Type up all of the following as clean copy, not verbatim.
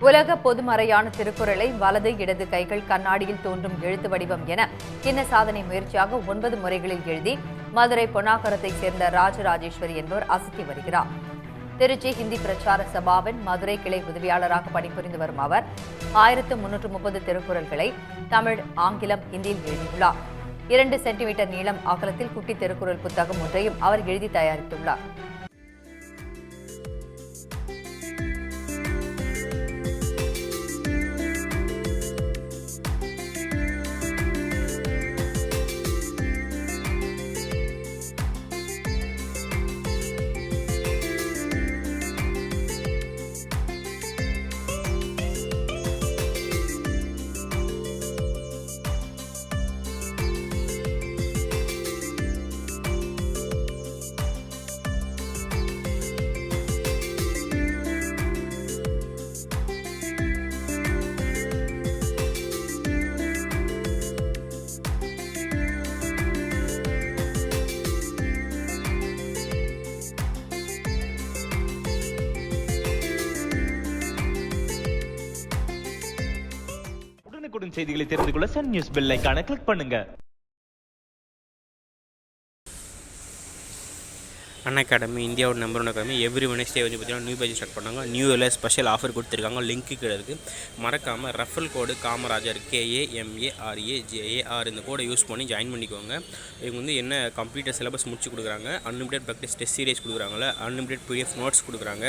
உலக பொதுமறையான திருக்குறளை வலது இடது கைகள் கண்ணாடியில் தோன்றும் எழுத்து வடிவம் என கின்ன சாதனை முயற்சியாக 9 முறைகளில் எழுதி மதுரை பொன்னாகரத்தைச் சேர்ந்த ராஜராஜேஸ்வரி என்பவர் அசத்தி வருகிறார். திருச்சி ஹிந்தி பிரச்சார சபாவின் மதுரை கிளை உதவியாளராக பணிபுரிந்து வரும் அவர் 1330 திருக்குறள்களை தமிழ், ஆங்கிலம், ஹிந்தியில் எழுதியுள்ளார். 2 சென்டிமீட்டர் நீளம் அகலத்தில் குட்டி திருக்குறள் புத்தகம் ஒன்றையும் அவர் எழுதி தயாரித்துள்ளார். உடனுக்குடன் செய்திகளை தெரிந்து கொள்ள சன் நியூஸ் பெல் ஐகானை கிளிக் பண்ணுங்க. அன் அகாடமி இந்தியாவோட நம்பர் 1 அகாடமி. எவ்ரி வெனஸ்டே வந்து பார்த்தீங்கன்னா நியூ பேஜ் ஸ்டார்ட் பண்ணாங்க. நியூ இயரில் ஸ்பெஷல் ஆஃபர் கொடுத்துருக்காங்க. லிங்க்கு கீழே இருக்குது. மறக்காமல் ரெஃபரல் கோடு காமராஜர் KAMARAJAR இந்த கோடை யூஸ் பண்ணி ஜாயின் பண்ணிக்கோங்க. இவங்க வந்து என்ன கம்ப்யூட்டர் சிலபஸ் முடிச்சு கொடுக்குறாங்க, அன்லிமிடெட் ப்ராக்டிஸ் டெஸ்ட் சீரிஸ் கொடுக்குறாங்களே, அன்லிமிடெட் PDF நோட்ஸ் கொடுக்குறாங்க,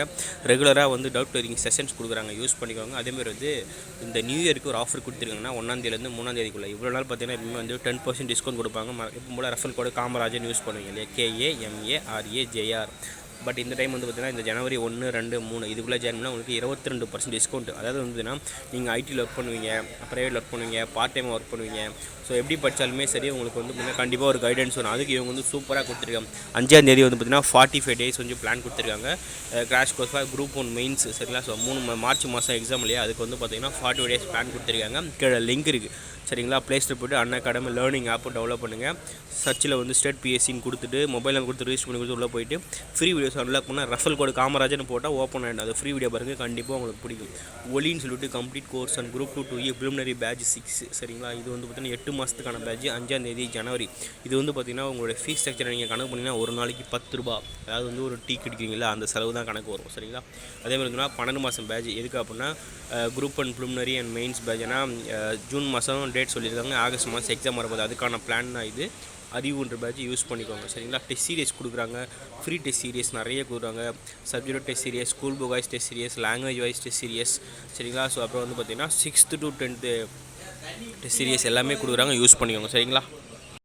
ரெகுலராக வந்து டவுட் கிளியரிங் செஷன்ஸ் கொடுக்குறாங்க. யூஸ் பண்ணிக்கோங்க. அதேமாதிரி வந்து இந்த நியூ இயருக்கு ஒரு ஆஃபர் கொடுத்துருக்காங்கன்னா 1ஆம் தேதியிலேருந்து 3ஆம் தேதிக்குள்ளே இவ்வளோ நாள் பார்த்தீங்கன்னா எப்பவுமே வந்து 10% டிஸ்கவுண்ட் கொடுப்பாங்க. எப்போ போல் ரெஃபரல் கோடு காமராஜர் யூஸ் பண்ணுவீங்க இல்லையா, KAMARAJAR. பட் இந்த டைம் வந்து பார்த்தீங்கன்னா இந்த ஜனவரி 1, 2, 3 இதுக்குள்ளே ஜாயின் பண்ணால் உங்களுக்கு 22% டிஸ்கவுண்ட். அதாவது வந்துன்னா நீங்கள் ஐடியில் ஒர்க் பண்ணுவீங்க, ப்ரைவேட் ஒர்க் பண்ணுவீங்க, பார்ட் டைமாக ஒர்க் பண்ணுவீங்க. ஸோ எப்படி படித்தாலுமே சரி உங்களுக்கு வந்து பார்த்தீங்கன்னா கண்டிப்பாக ஒரு கைடன்ஸ் வரும். அதுக்கு இவங்க வந்து சூப்பராக கொடுத்துருக்காங்க. 5ஆம் தேதி வந்து பார்த்தீங்கன்னா 45 டேஸ் வந்து பிளான் கொடுத்துருக்காங்க. கிராஷ் கோர்ஸ் குரூப் 1 மெயின்ஸ் சரிங்களா. ஸோ 3 மார்ச் மாதம் எக்ஸாம் இல்லையா, அதுக்கு வந்து பார்த்தீங்கன்னா 45 டேஸ் பிளான் கொடுத்துருக்காங்க. கீழே லிங்க் இருக்குது சரிங்களா. ப்ளே ஸ்டோர் போய்ட்டு அன் அகாடமி லேர்னிங் ஆப்பை டெவலப் பண்ணுங்கள். சர்ச்சில் வந்து ஸ்டேட் PSCன்னு கொடுத்துட்டு மொபைல் நம்பர் கொடுத்து ரிஜிஸ்டர் பண்ணி கொடுத்து உள்ளே போயிட்டு ஃப்ரீ வீடியோஸ் அன்லாக் பண்ணால் ரெஃபரல் கோடு காமராஜர்னு போட்டால் ஓப்பன் ஆகிடும். அது ஃப்ரீ வீடியோ பாருங்கள், கண்டிப்பாக உங்களுக்கு பிடிக்கும். ஒலின்னு சொல்லிட்டு complete course and group 2 2E preliminary batch 6 சரிங்களா. இது வந்து பார்த்தீங்கன்னா 8 மாதத்துக்கான பேட்ச். 5ஆம் தேதி ஜனவரி. இது வந்து பார்த்தீங்கன்னா உங்களுடைய ஃபீஸ் ஸ்ட்ரக்சரை நீங்கள் கணக்கு பண்ணிங்கன்னா ஒரு நாளைக்கு 10 ரூபா, அதாவது வந்து ஒரு டீ குடிக்கிறீங்களா அந்த செலவு தான் கணக்கு வரும் சரிங்களா. அதேமாதிரி இருந்ததுன்னா 12 மாதம் பேட்ச். எதுக்கு அப்படின்னா group 1 preliminary and mains batch. ஏன்னா ஜூன் மாதம் டேட் சொல்லியிருக்காங்க, ஆகஸ்ட் மாதம் எக்ஸாம் வரும்போது அதுக்கான பிளான் தான் இது. அறிவுன்ற பேட்ச் யூஸ் பண்ணிக்கோங்க சரிங்களா. டெஸ்ட் சீரியஸ் கொடுக்குறாங்க, ஃப்ரீ டெஸ்ட் சீரியஸ் நிறைய கொடுக்குறாங்க. Subject test series, school book wise test series, language wise test series சரிங்களா. ஸோ அப்புறம் வந்து பார்த்திங்கன்னா 6th to 10th test serious எல்லாமே கொடுக்குறாங்க. யூஸ் பண்ணிக்கோங்க சரிங்களா.